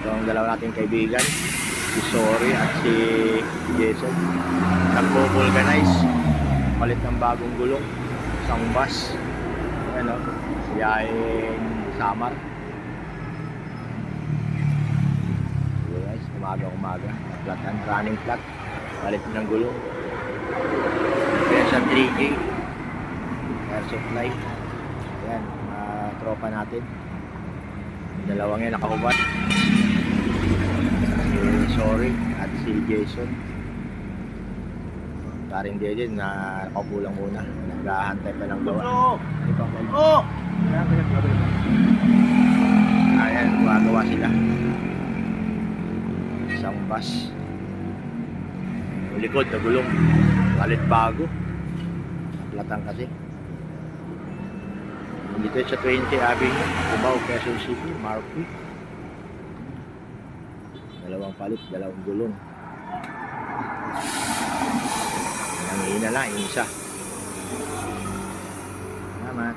Ito ang dalawa nating kaibigan, si Sorry at si Jason. Nagpo-vulcanize, palit ng bagong gulong, isang bus. Ayan o, siyahin Samar. So guys, umaga, flat and running flat, palit ng gulong. Kaya sa 3K air supply. Ayan, tropa natin. Dalawang yan nakahubad, si Sorry at si Jason. Karing Dejen na nakapulang muna, naghahantay pa ng gawa. Ayan, gumagawa sila. Isang bus, yung likod na gulong, palit bago, naplatan kasi. Dito sa 20 Avenue, Cubao, Quezon City, Marquee. Dalawang palit, dalawang gulong. Nangihina lang, yung isa. Salamat.